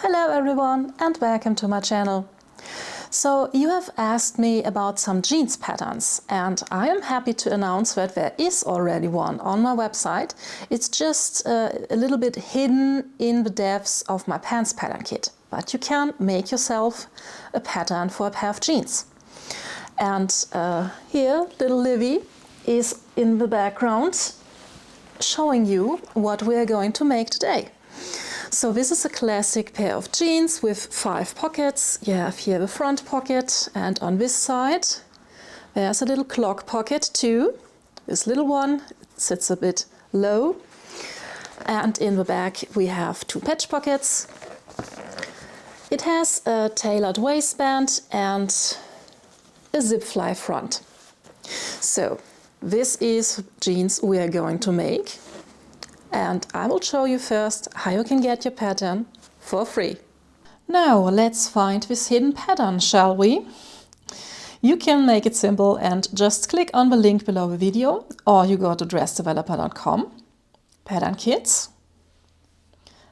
Hello everyone and welcome to my channel. So you have asked me about some jeans patterns and I am happy to announce that there is already one on my website. It's just a little bit hidden in the depths of my pants pattern kit, but you can make yourself a pattern for a pair of jeans. And here little Livy is in the background showing you what we are going to make today. So this is a classic pair of jeans with 5 pockets. You have here the front pocket, and on this side there's a little clock pocket too. This little one sits a bit low, and in the back we have 2 patch pockets. It has a tailored waistband and a zip fly front. So this is jeans we are going to make. And I will show you first how you can get your pattern for free. Now let's find this hidden pattern, shall we? You can make it simple and just click on the link below the video, or you go to dressdeveloper.com, pattern kits.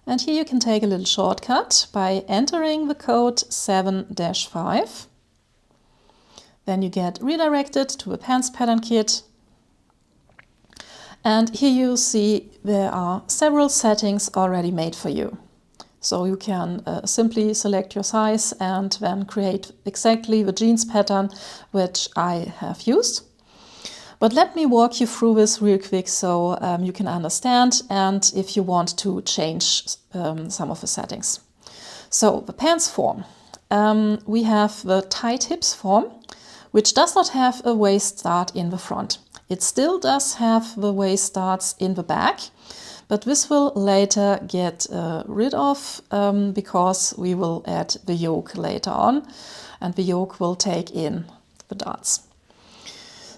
And here you can take a little shortcut by entering the code 7-5. Then you get redirected to the pants pattern kit. And here you see there are several settings already made for you. So you can simply select your size and then create exactly the jeans pattern which I have used. But let me walk you through this real quick so you can understand and if you want to change some of the settings. So the pants form. We have the tight hips form, which does not have a waist start in the front. It still does have the waist starts in the back, but this will later get rid of because we will add the yoke later on, and the yoke will take in the darts.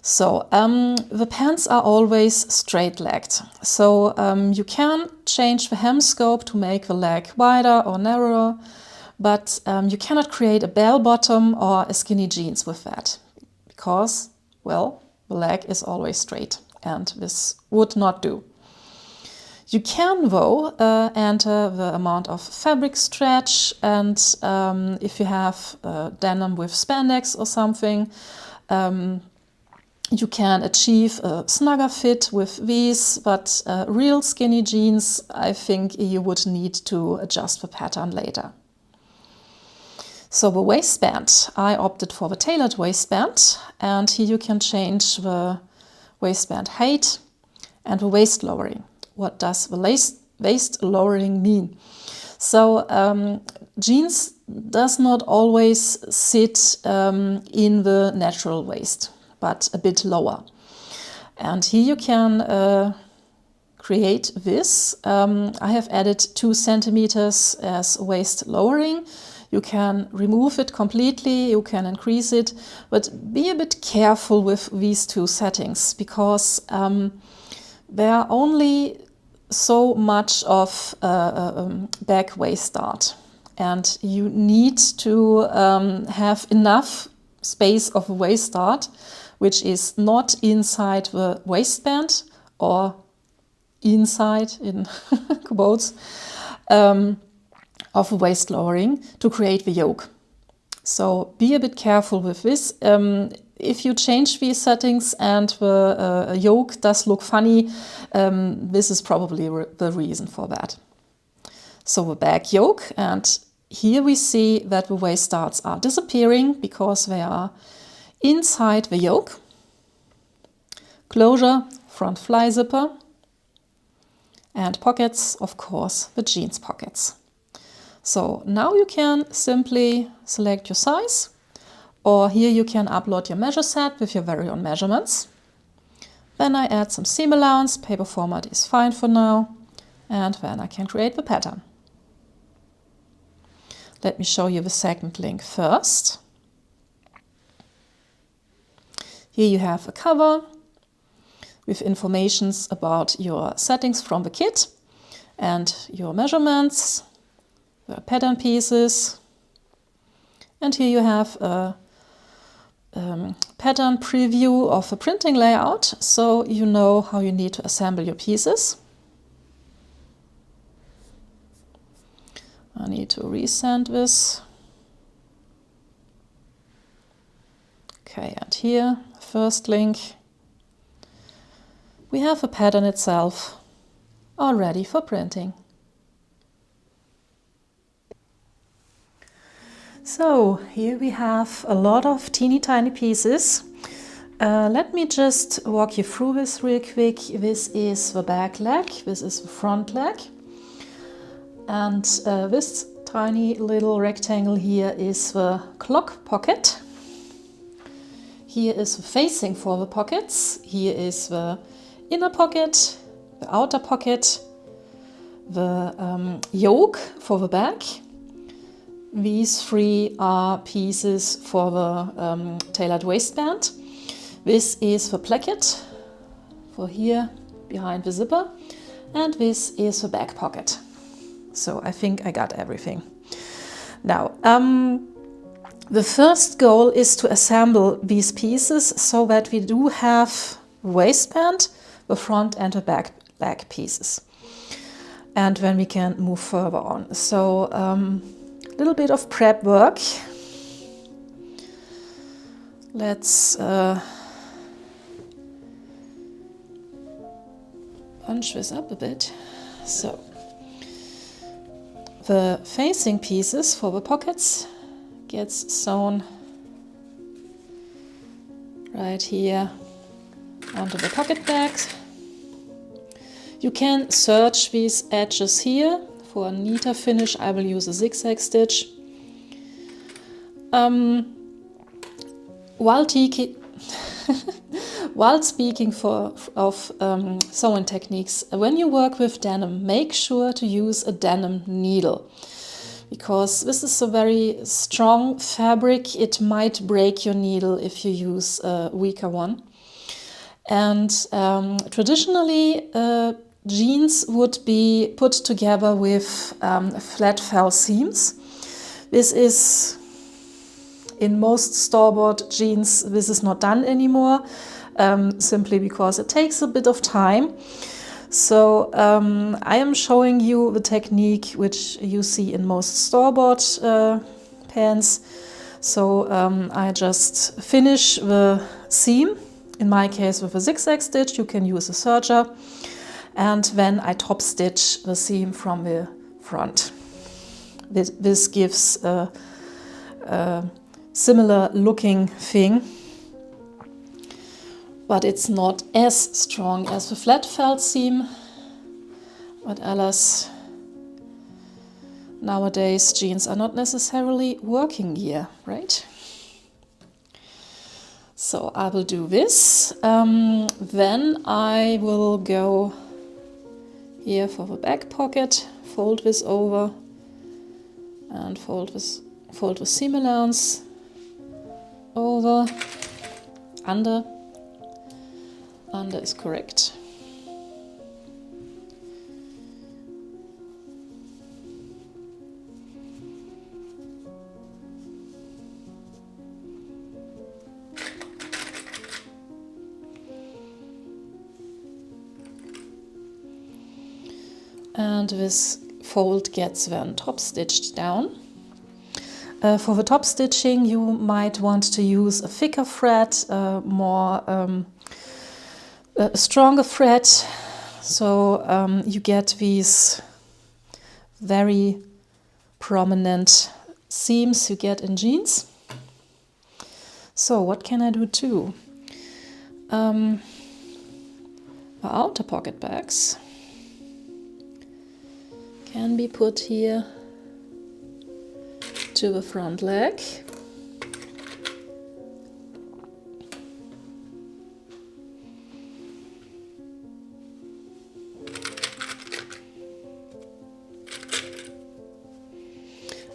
So the pants are always straight-legged. So you can change the hem scope to make the leg wider or narrower, but you cannot create a bell bottom or a skinny jeans with that because, well, the leg is always straight and this would not do. You can though enter the amount of fabric stretch, and if you have denim with spandex or something, you can achieve a snugger fit with these, but real skinny jeans, I think you would need to adjust the pattern later. So the waistband, I opted for the tailored waistband, and here you can change the waistband height and the waist lowering. What does the waist lowering mean? So jeans does not always sit in the natural waist, but a bit lower. And here you can create this. I have added 2 centimeters as waist lowering. You can remove it completely, you can increase it, but be a bit careful with these 2 settings because there are only so much of back waist start, and you need to have enough space of a waist start which is not inside the waistband or inside in quotes of a waist lowering to create the yoke. So be a bit careful with this. If you change these settings and the yoke does look funny, this is probably the reason for that. So the back yoke, and here we see that the waist starts are disappearing because they are inside the yoke. Closure, front fly zipper, and pockets, of course, the jeans pockets. So now you can simply select your size, or here you can upload your measure set with your very own measurements. Then I add some seam allowance, paper format is fine for now, and then I can create the pattern. Let me show you the second link first. Here you have a cover with informations about your settings from the kit and your measurements, the pattern pieces, and here you have a pattern preview of the printing layout, so you know how you need to assemble your pieces. I need to resend this. Okay, and here, first link, we have a pattern itself all ready for printing. So here we have a lot of teeny tiny pieces. Let me just walk you through this real quick. This is the back leg, this is the front leg. And this tiny little rectangle here is the clock pocket. Here is the facing for the pockets. Here is the inner pocket, the outer pocket, the yoke for the back. These three are pieces for the tailored waistband. This is the placket for here behind the zipper, and this is the back pocket. So I think I got everything. Now, the first goal is to assemble these pieces so that we do have waistband, the front and the back leg pieces. And then we can move further on. So a little bit of prep work. Let's bunch this up a bit. So the facing pieces for the pockets gets sewn right here onto the pocket bags. You can serge these edges here. For a neater finish, I will use a zigzag stitch. While speaking of sewing techniques, when you work with denim, make sure to use a denim needle, because this is a very strong fabric. It might break your needle if you use a weaker one. And traditionally, jeans would be put together with flat fell seams. This is, in most store-bought jeans, this is not done anymore, simply because it takes a bit of time. So I am showing you the technique which you see in most store-bought pants. So I just finish the seam, in my case with a zigzag stitch. You can use a serger. And then I top stitch the seam from the front. This gives a similar looking thing, but it's not as strong as the flat felt seam. But alas, nowadays jeans are not necessarily working gear, right? So I will do this. Then I will go here for the back pocket, fold this over and fold the seam allowance over, under is correct. And this fold gets then top stitched down. For the top stitching, you might want to use a thicker thread, a stronger thread, so you get these very prominent seams you get in jeans. So what can I do too? The outer pocket bags can be put here to the front leg.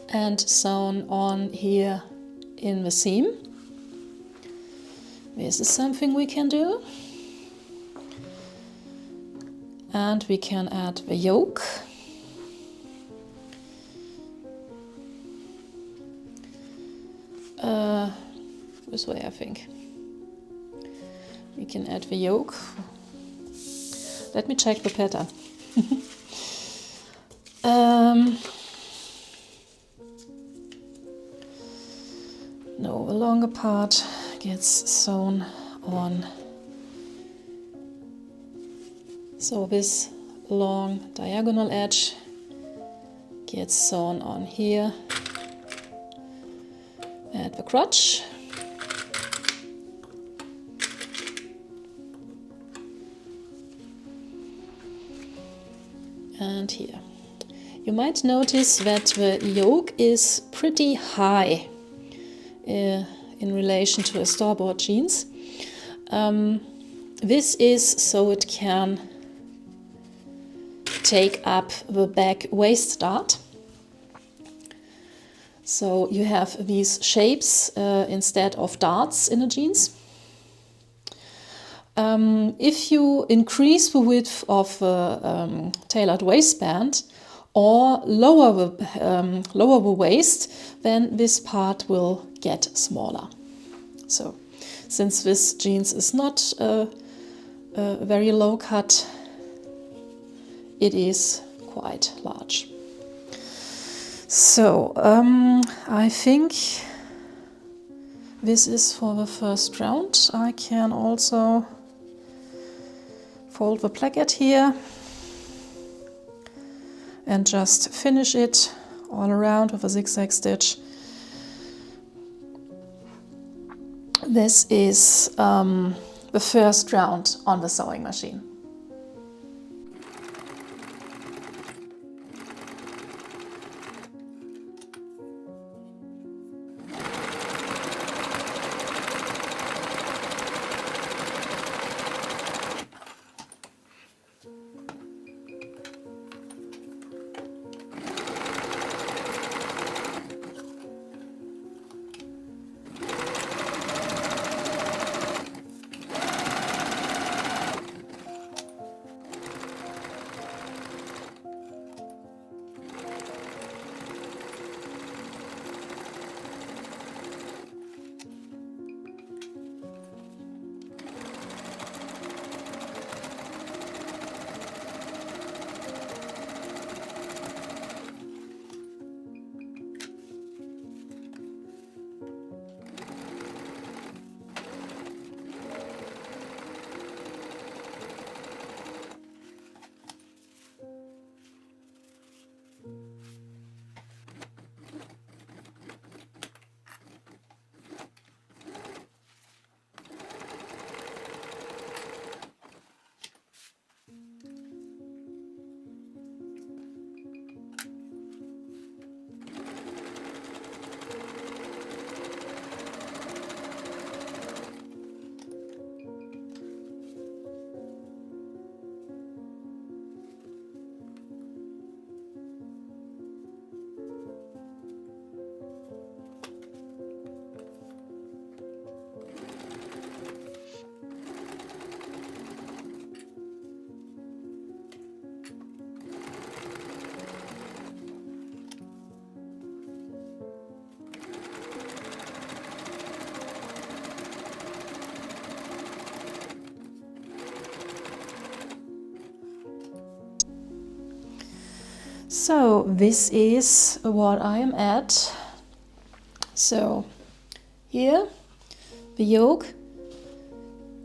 And sewn on here in the seam. This is something we can do. And we can add the yoke. This way, I think. We can add the yoke. Let me check the pattern. No, the longer part gets sewn on. So this long diagonal edge gets sewn on here at the crotch. And here. You might notice that the yoke is pretty high in relation to a store-bought jeans. This is so it can take up the back waist dart. So you have these shapes instead of darts in a jeans. If you increase the width of the tailored waistband or lower the waist, then this part will get smaller. So, since this jeans is not a very low cut, it is quite large. So, I think this is for the first round. I can also fold the placket here and just finish it all around with a zigzag stitch. This is the first round on the sewing machine. So this is what I am at. So here the yoke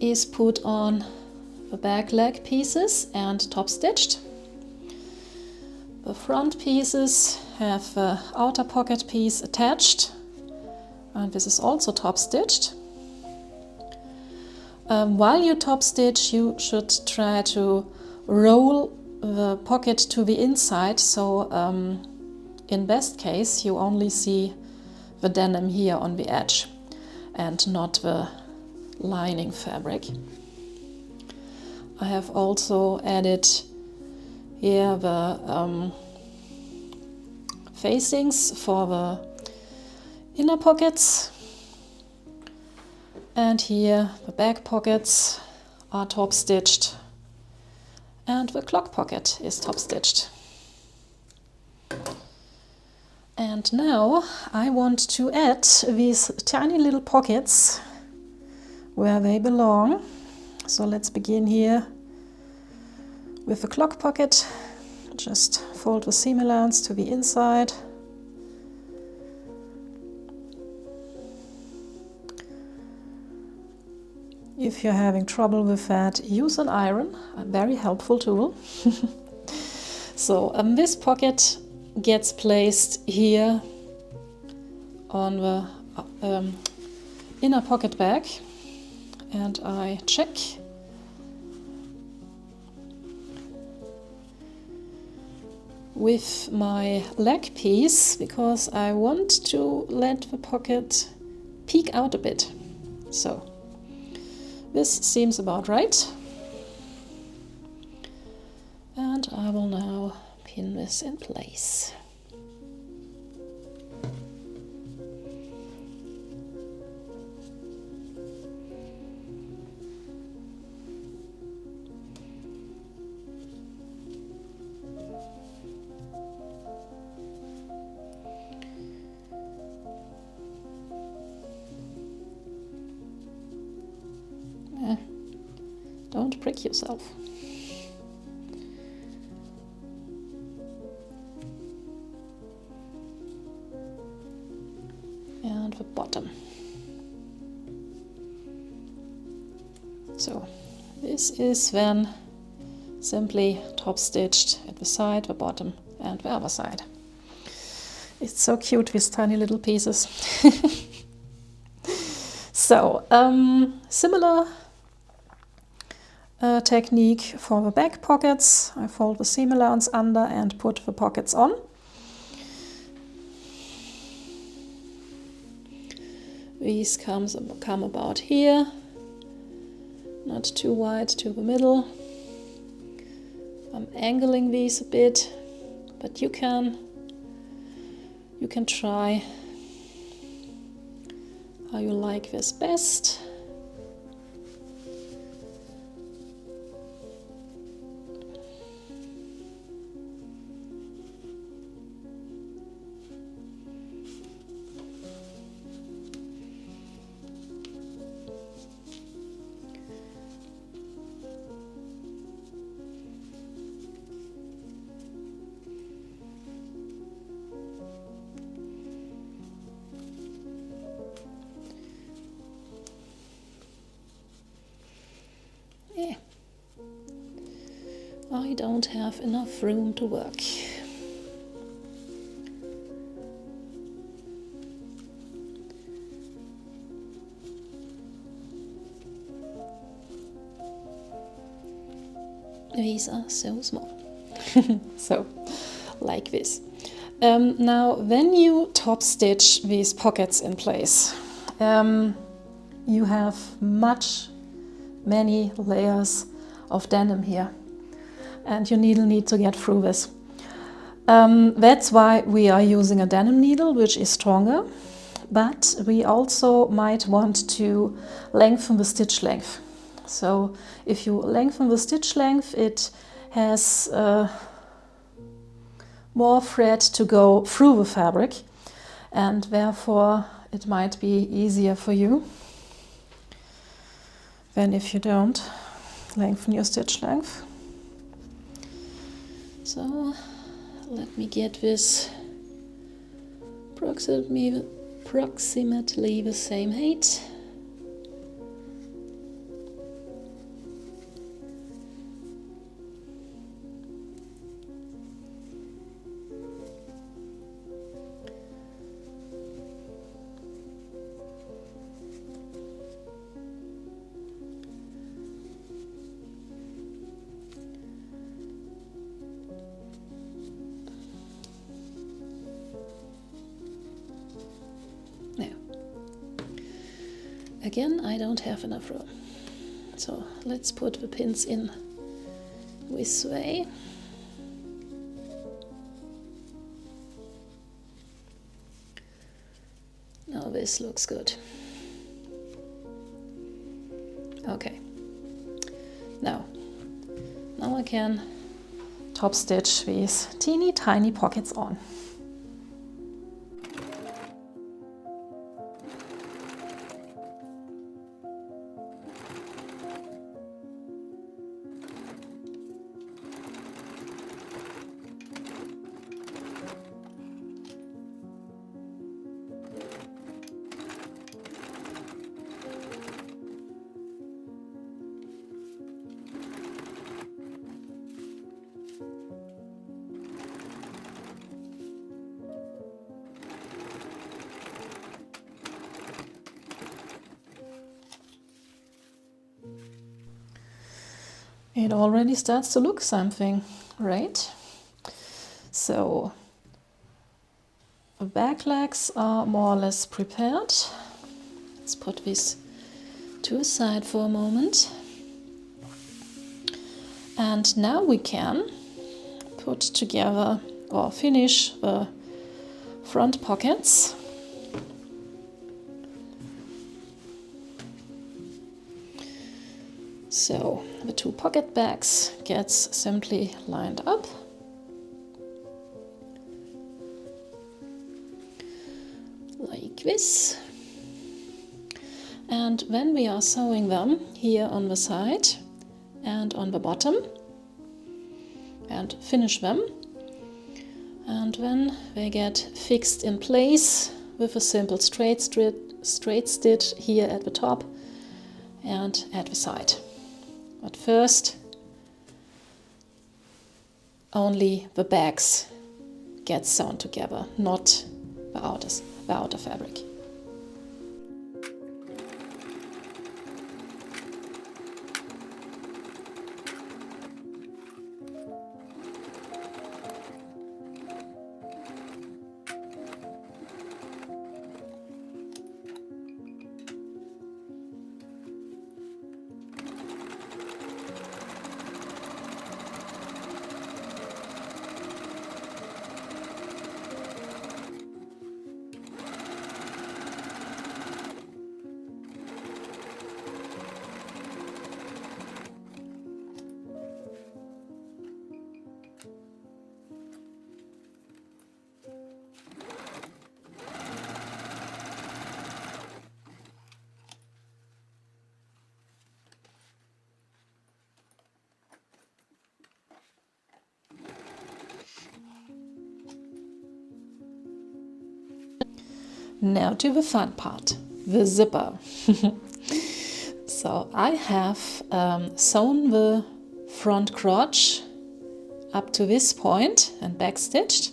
is put on the back leg pieces and top stitched. The front pieces have the outer pocket piece attached, and this is also top stitched. While you top stitch, you should try to roll the pocket to the inside, so in best case you only see the denim here on the edge and not the lining fabric. I have also added here the facings for the inner pockets, and here the back pockets are top stitched and the clock pocket is top stitched. And now I want to add these tiny little pockets where they belong. So let's begin here with the clock pocket. Just fold the seam allowance to the inside. If you're having trouble with that, use an iron, a very helpful tool. So this pocket gets placed here on the inner pocket bag, and I check with my leg piece because I want to let the pocket peek out a bit. So this seems about right. And I will now pin this in place. Don't prick yourself. And the bottom. So this is then simply top stitched at the side, the bottom, and the other side. It's so cute, these tiny little pieces. So similar technique for the back pockets. I fold the seam allowance under and put the pockets on. These come about here, not too wide to the middle. I'm angling these a bit, but you can try how you like this best. Yeah. I don't have enough room to work. These are so small. So, like this. Now, when you top stitch these pockets in place, you have many layers of denim here, and your needle needs to get through this. That's why we are using a denim needle, which is stronger, but we also might want to lengthen the stitch length. So if you lengthen the stitch length, it has more thread to go through the fabric, and therefore it might be easier for you than if you don't lengthen your stitch length. So let me get this approximately the same height. Again, I don't have enough room. So let's put the pins in this way. Now this looks good. Okay. Now I can top stitch these teeny tiny pockets on. It already starts to look something, right? So the back legs are more or less prepared. Let's put this to the side for a moment. And now we can put together or finish the front pockets. So the two pocket bags gets simply lined up. Like this. And when we are sewing them here on the side and on the bottom and finish them, and when they get fixed in place with a simple straight stitch here at the top and at the side. But first, only the bags get sewn together, not the outer fabric. Now to the fun part, the zipper. So I have sewn the front crotch up to this point and backstitched.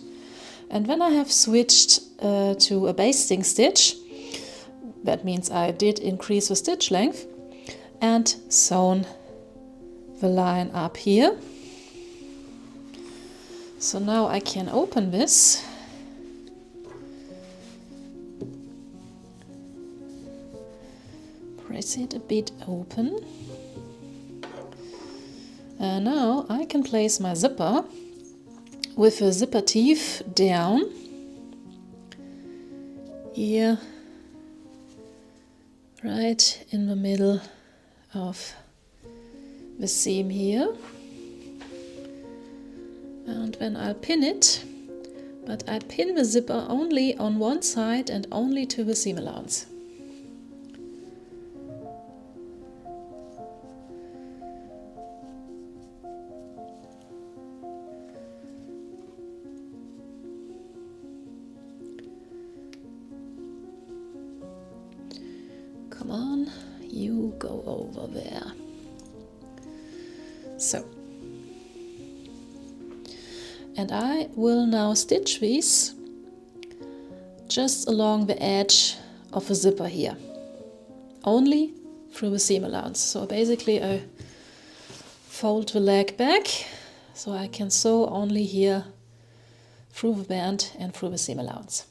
And when I have switched to a basting stitch, that means I did increase the stitch length and sewn the line up here. So now I can open this. Press it a bit open. And now I can place my zipper with the zipper teeth down here, right in the middle of the seam here. And then I'll pin it, but I pin the zipper only on one side and only to the seam allowance. Come on, you go over there. So. And I will now stitch these just along the edge of the zipper here, only through the seam allowance. So basically I fold the leg back so I can sew only here through the band and through the seam allowance.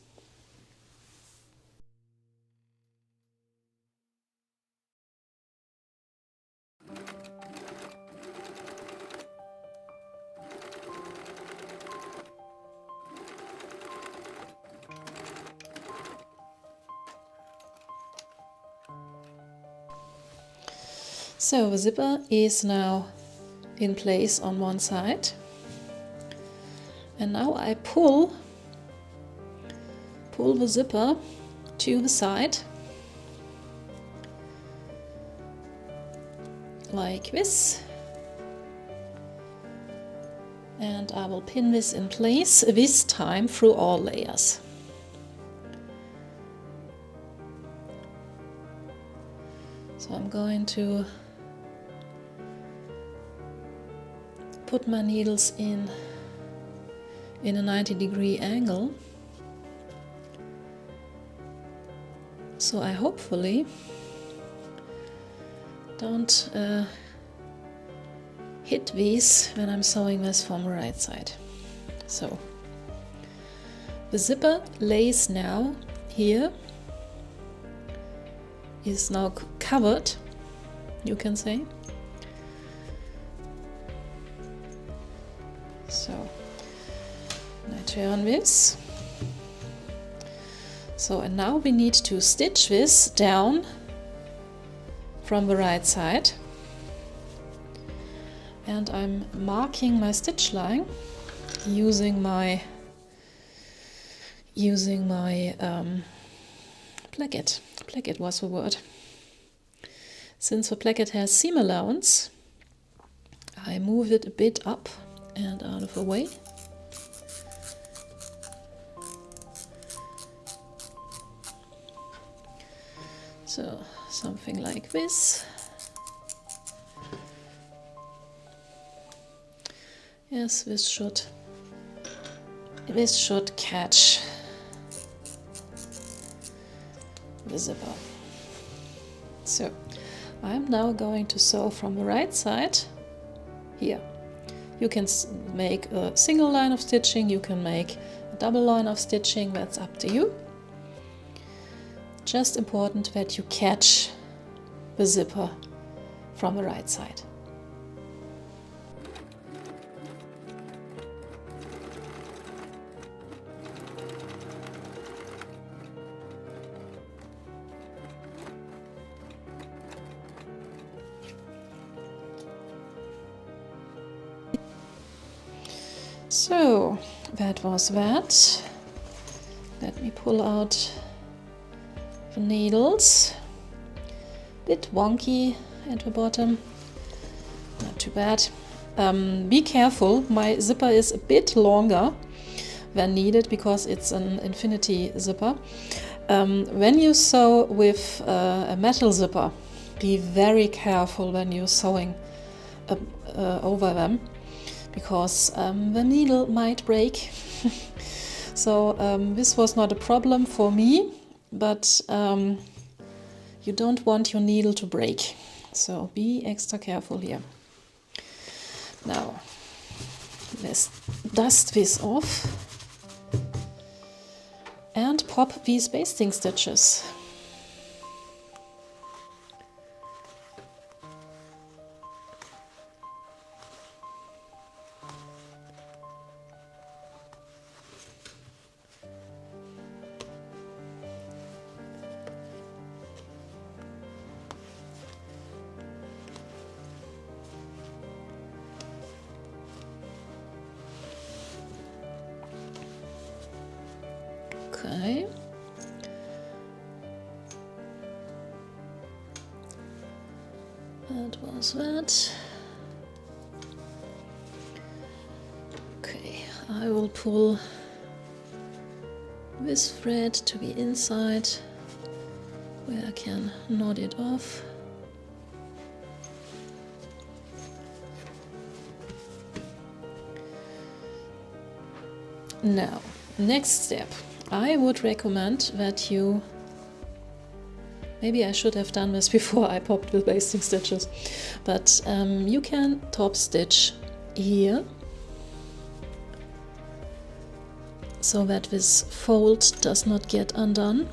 So the zipper is now in place on one side, and now I pull the zipper to the side like this, and I will pin this in place, this time through all layers. So I'm going to put my needles in a 90-degree angle, so I hopefully don't hit these when I'm sewing this from the right side. So the zipper lace now here is now covered, you can say. So I turn this. So, and now we need to stitch this down from the right side. And I'm marking my stitch line using my placket. Placket was the word. Since the placket has seam allowance, I move it a bit up and out of the way. So something like this. Yes, this should catch the zipper. So I'm now going to sew from the right side here. You can make a single line of stitching, you can make a double line of stitching, that's up to you. Just important that you catch the zipper from the right side. So that was that. Let me pull out the needles. Bit wonky at the bottom, not too bad. Be careful, my zipper is a bit longer than needed because it's an infinity zipper. When you sew with a metal zipper, be very careful when you're sewing over them, because the needle might break. So this was not a problem for me, but you don't want your needle to break. So be extra careful here. Now let's dust this off and pop these basting stitches. Okay. That was that. Okay, I will pull this thread to the inside where I can knot it off. Now, next step. I would recommend that you, maybe I should have done this before I popped with basting stitches, but you can top stitch here so that this fold does not get undone.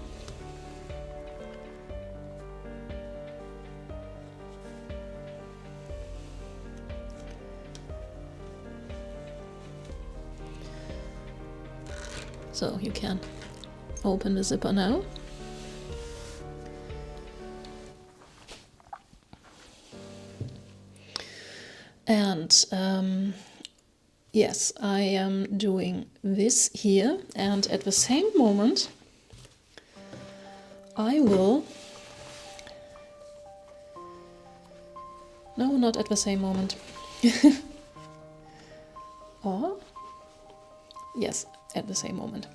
So you can open the zipper now. And yes, I am doing this here, and at the same moment I will, no, not at the same moment, or yes, at the same moment,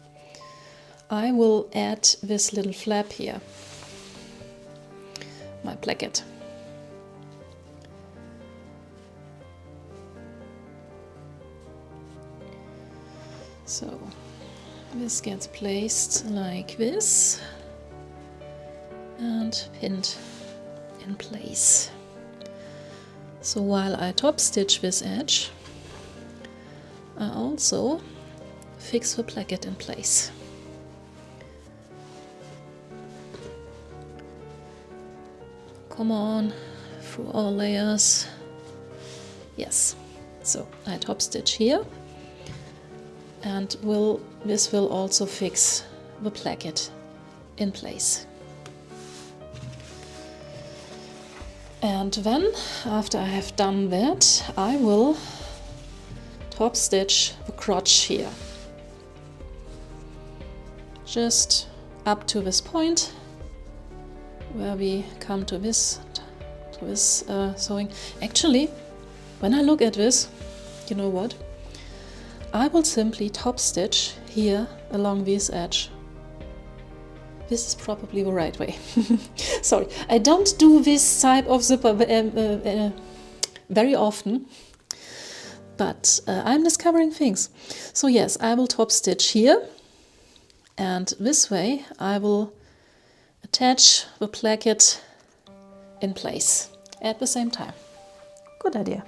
I will add this little flap here, my placket. So this gets placed like this and pinned in place. So while I top stitch this edge, I also fix the placket in place. Come on, through all layers. Yes, so I top stitch here, and this will also fix the placket in place. And then, after I have done that, I will top stitch the crotch here. Just up to this point, where we come to this sewing. Actually, when I look at this, you know what? I will simply top stitch here along this edge. This is probably the right way. Sorry, I don't do this type of zipper very often, but I'm discovering things. So yes, I will top stitch here, and this way I will attach the placket in place at the same time. Good idea.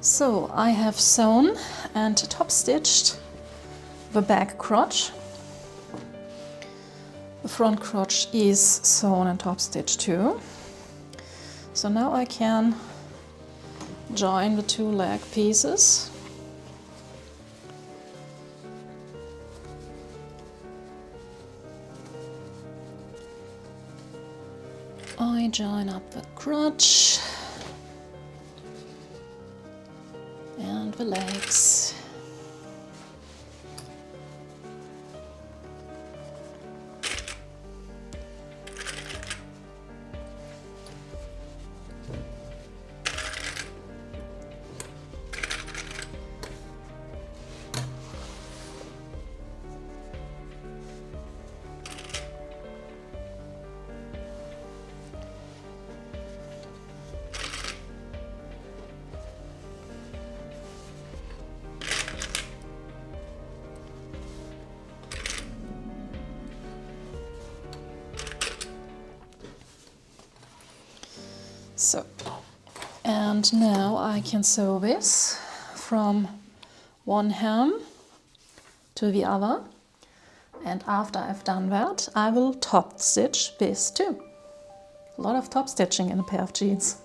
So I have sewn and top stitched the back crotch. The front crotch is sewn and top stitched too. So now I can join the two leg pieces. I join up the crotch and the legs. So, and now I can sew this from one hem to the other, and after I've done that I will top stitch this too. A lot of top stitching in a pair of jeans.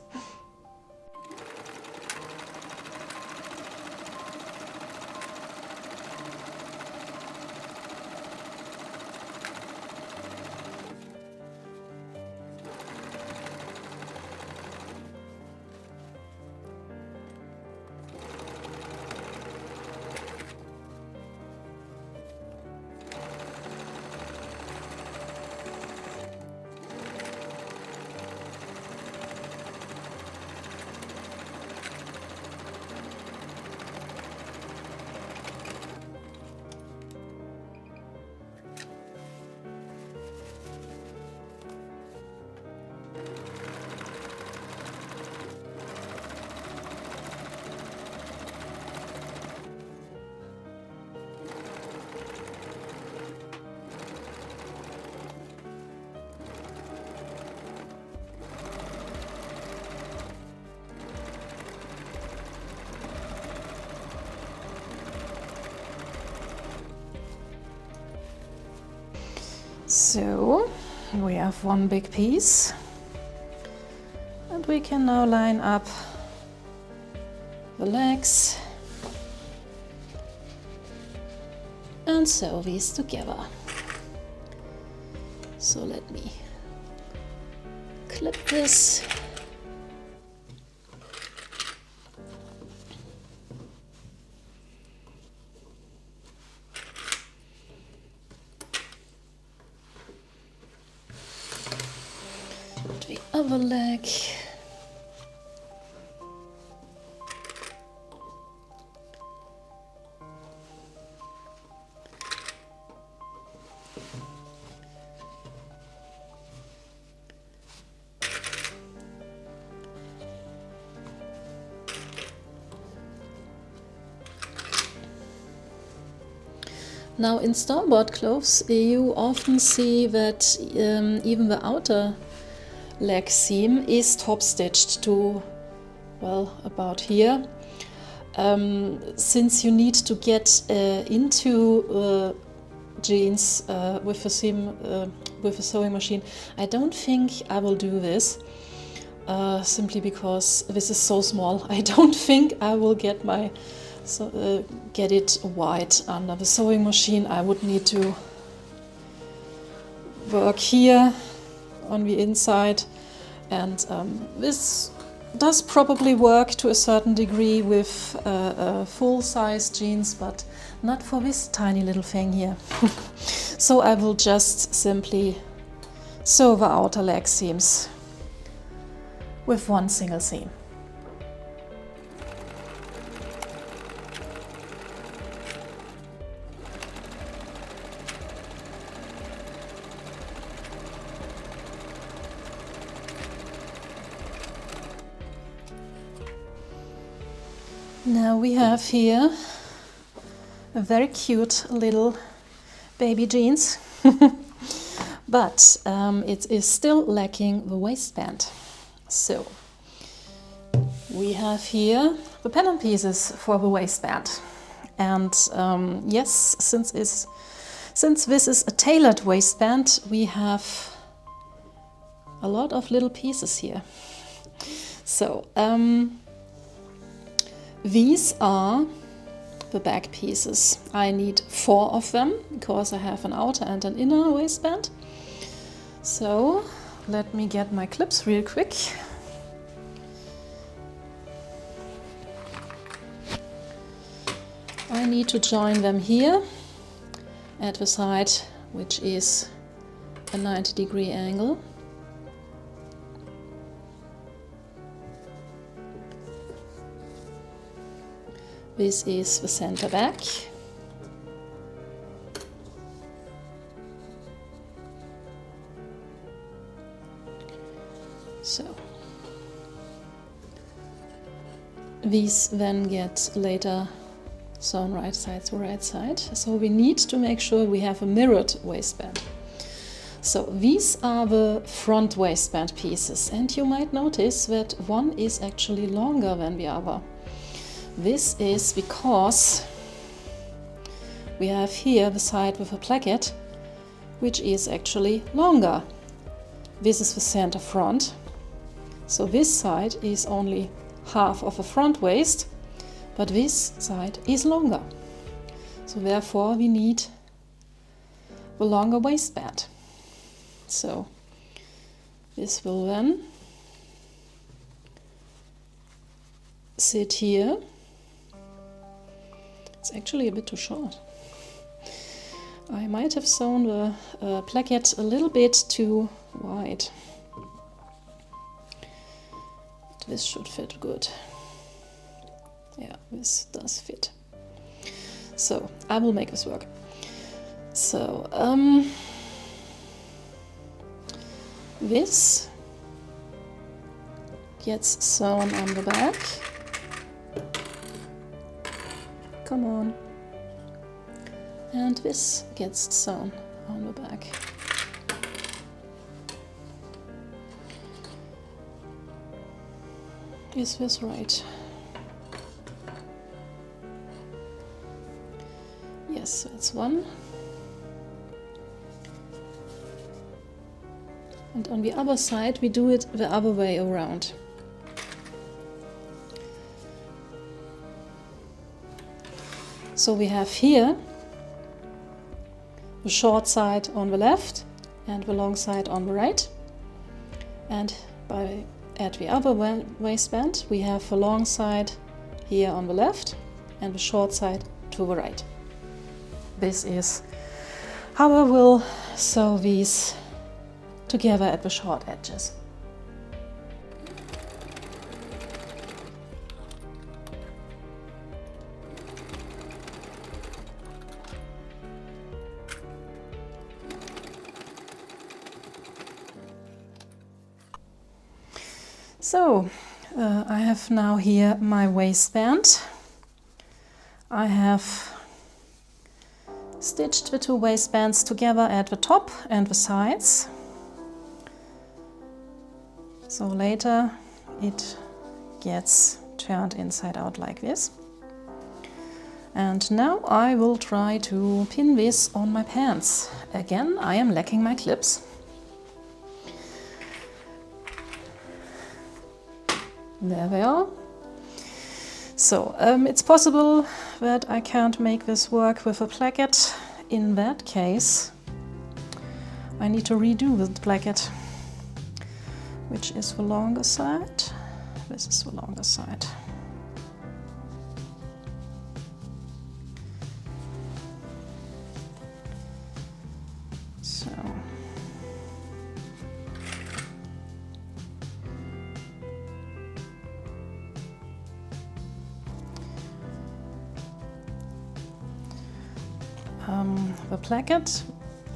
So we have one big piece, and we can now line up the legs and sew these together. So let me clip this. The other leg. Now in store-bought clothes you often see that even the outer leg seam is top stitched to, well, about here. Since you need to get into jeans with a seam with a sewing machine, I don't think I will do this, simply because this is so small. I don't think I will get my get it wide under the sewing machine. I would need to work here on the inside, and this does probably work to a certain degree with full-size jeans, but not for this tiny little thing here. So I will just simply sew the outer leg seams with one single seam. Now we have here a very cute little baby jeans, but it is still lacking the waistband. So we have here the pattern pieces for the waistband, and yes, since this is a tailored waistband, we have a lot of little pieces here. So these are the back pieces. I need 4 of them because I have an outer and an inner waistband. So let me get my clips real quick. I need to join them here at the side, which is a 90-degree angle. This is the center back. So these then get later sewn right side to right side. So we need to make sure we have a mirrored waistband. So these are the front waistband pieces, and you might notice that one is actually longer than the other. This is because we have here the side with a placket, which is actually longer. This is the center front. So this side is only half of a front waist, but this side is longer. So therefore we need the longer waistband. So this will then sit here. It's actually a bit too short. I might have sewn the placket a little bit too wide. This should fit good. Yeah, this does fit. So I will make this work. So this gets sewn on the back. Come on. And this gets sewn on the back. Is this right? Yes, that's one. And on the other side we do it the other way around. So we have here the short side on the left and the long side on the right. And at the other waistband we have the long side here on the left and the short side to the right. This is how I will sew these together at the short edges. So I have now here my waistband. I have stitched the two waistbands together at the top and the sides. So later it gets turned inside out like this. And now I will try to pin this on my pants. Again, I am lacking my clips. There they are. So it's possible that I can't make this work with a placket. In that case, I need to redo the placket. Which is the longer side? This is the longer side. So. The placket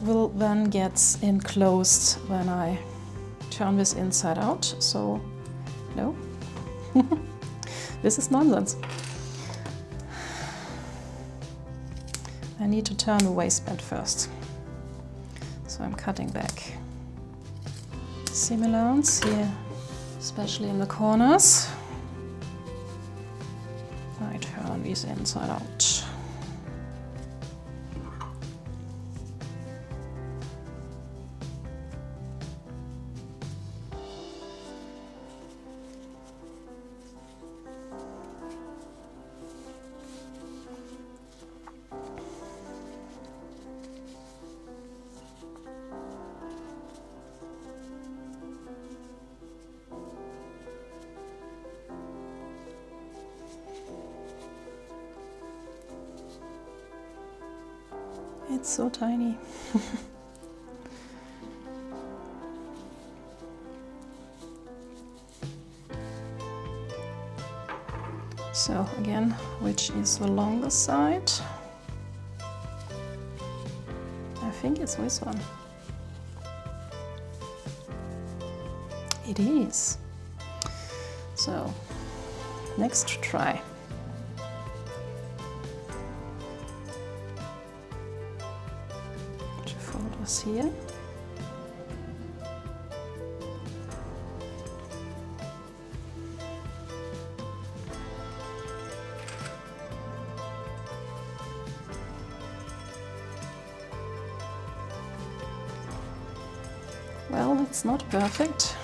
will then get enclosed when I turn this inside out, so no, this is nonsense. I need to turn the waistband first, so I'm cutting back seam allowance here, especially in the corners. I turn these inside out. It's so tiny. So again, which is the longer side? I think it's this one. It is. So, next try. Fold this here. Well, it's not perfect.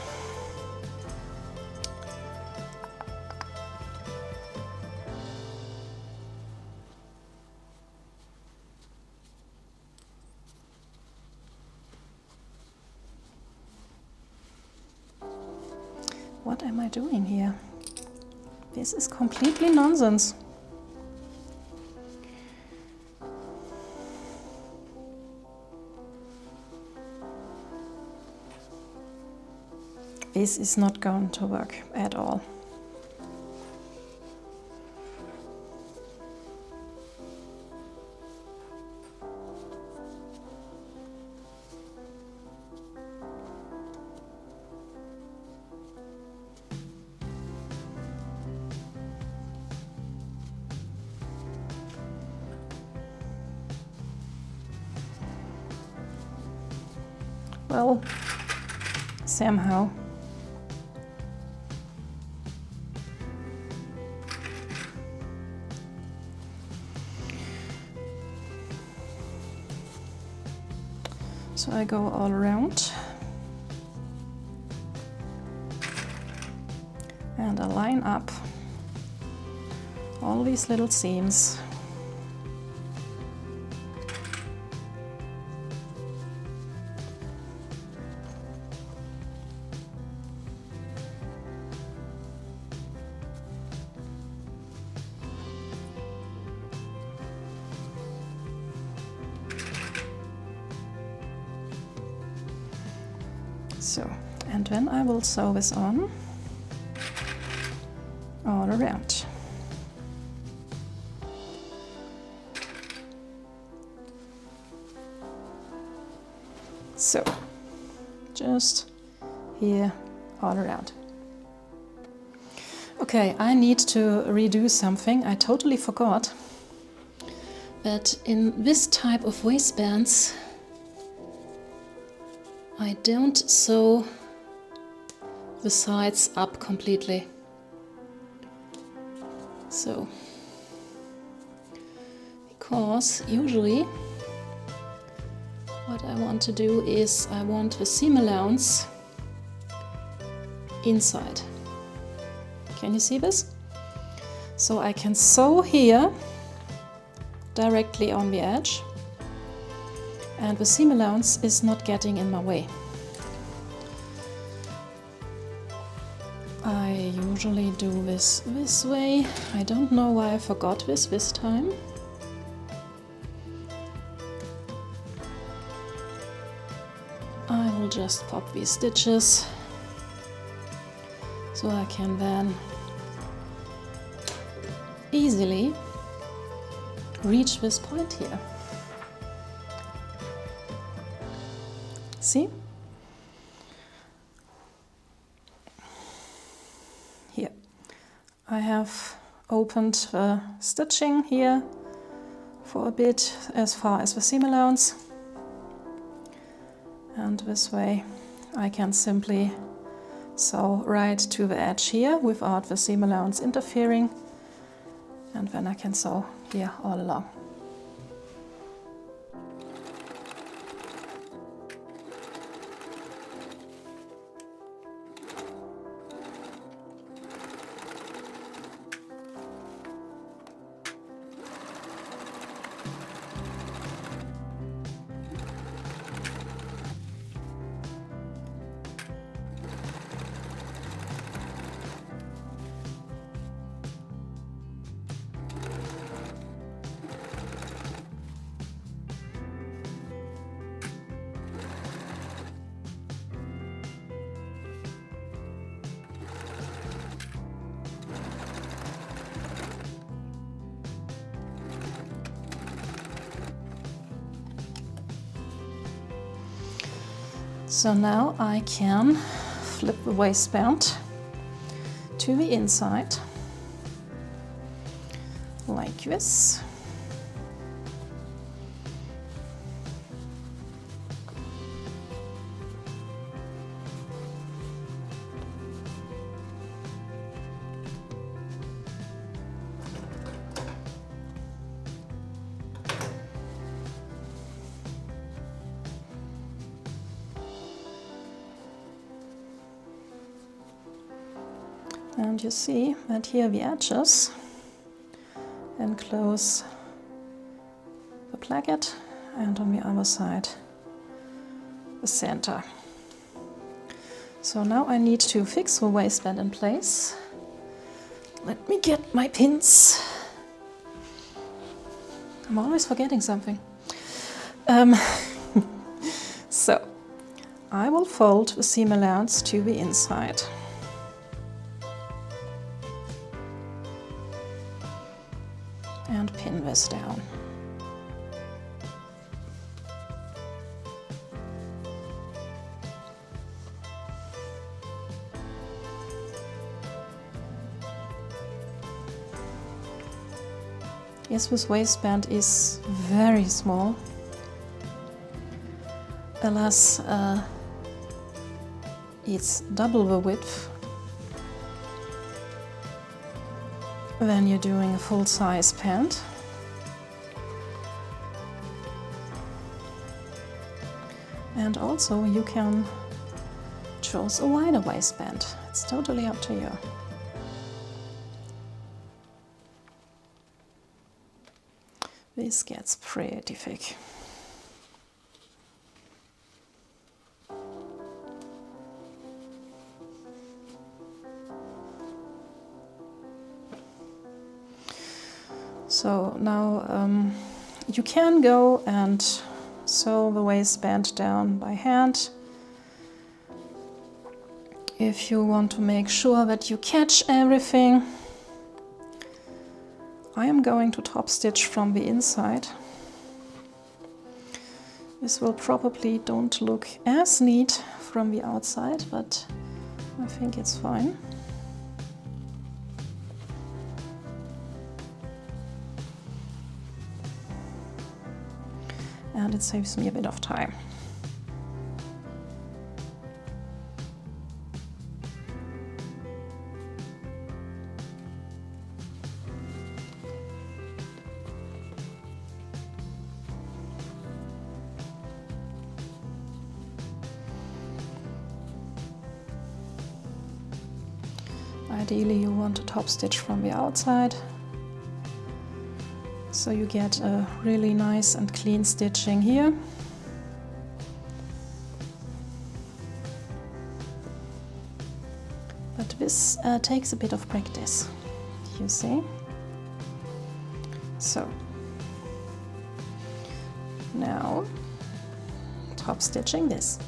What am I doing here? This is completely nonsense. This is not going to work at all. Well, somehow. So I go all around and I line up all these little seams. So, and then I will sew this on all around. So, just here all around. Okay, I need to redo something. I totally forgot But in this type of waistbands, I don't sew the sides up completely. So, because usually what I want to do is I want the seam allowance inside. Can you see this? So I can sew here directly on the edge, and the seam allowance is not getting in my way. I usually do this way. I don't know why I forgot this time. I will just pop these stitches so I can then easily reach this point here. See? Here. I have opened the stitching here for a bit as far as the seam allowance. And this way I can simply sew right to the edge here without the seam allowance interfering. And then I can sew here all along. So now I can flip the waistband to the inside, like this. And you see that here the edges enclose the placket, and on the other side the center. So now I need to fix the waistband in place. Let me get my pins. I'm always forgetting something. So I will fold the seam allowance to the inside. And pin this down. Yes, this waistband is very small. Alas, it's double the width when you're doing a full-size pant. And also you can choose a wider waistband. It's totally up to you. This gets pretty thick. So now you can go and sew the waistband down by hand if you want to make sure that you catch everything. I am going to top stitch from the inside. This will probably don't look as neat from the outside, but I think it's fine. and it saves me a bit of time. Ideally you want to top stitch from the outside, so you get a really nice and clean stitching here. But this takes a bit of practice, you see. So now top stitching this.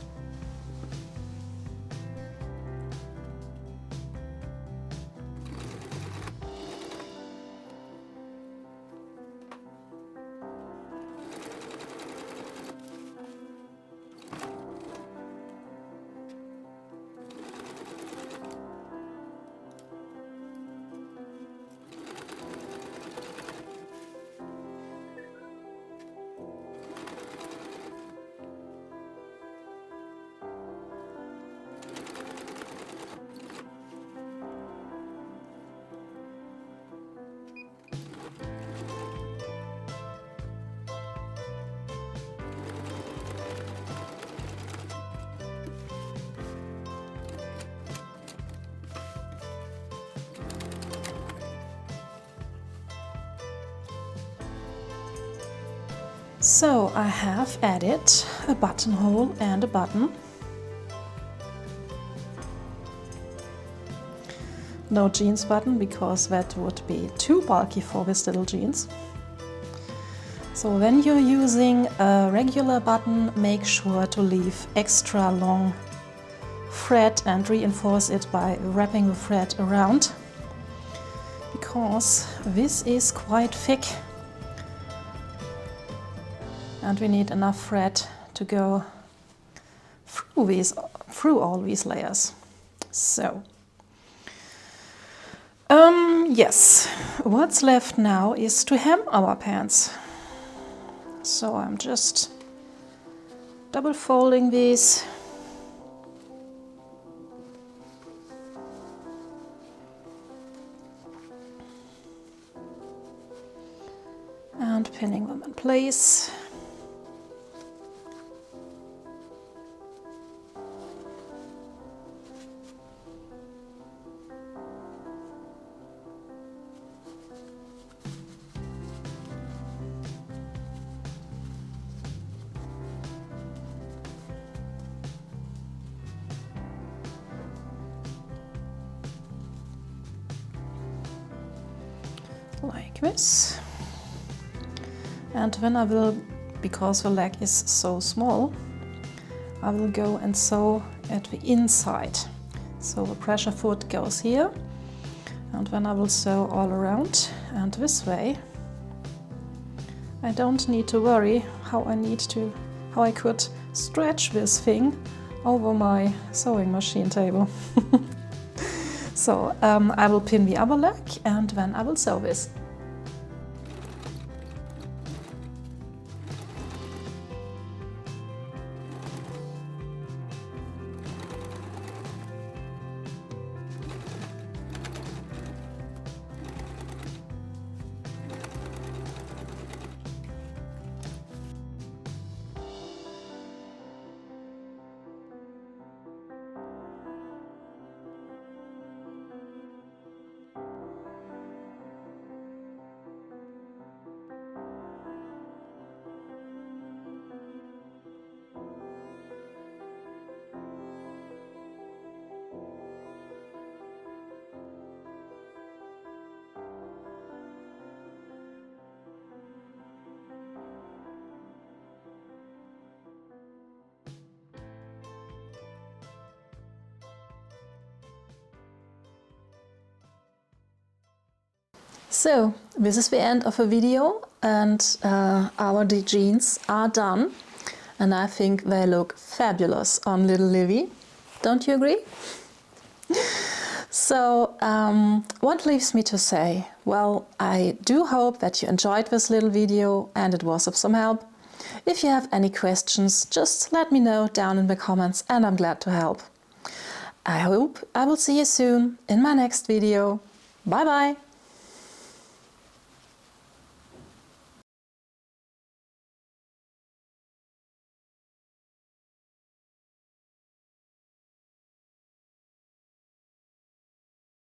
So I have added a buttonhole and a button. No jeans button, because that would be too bulky for this little jeans. So when you're using a regular button, make sure to leave extra long thread and reinforce it by wrapping the thread around, because this is quite thick and we need enough thread to go through all these layers. So yes, what's left now is to hem our pants. So I'm just double folding these. And pinning them in place. Like this. And then I will, because the leg is so small, I will go and sew at the inside. So the pressure foot goes here, and then I will sew all around, and this way I don't need to worry how I could stretch this thing over my sewing machine table. So I will pin the other leg and then I will sew this. So this is the end of the video, and our jeans are done, and I think they look fabulous on little Livy. Don't you agree? So what leaves me to say? Well, I do hope that you enjoyed this little video and it was of some help. If you have any questions, just let me know down in the comments and I'm glad to help. I hope I will see you soon in my next video. Bye bye!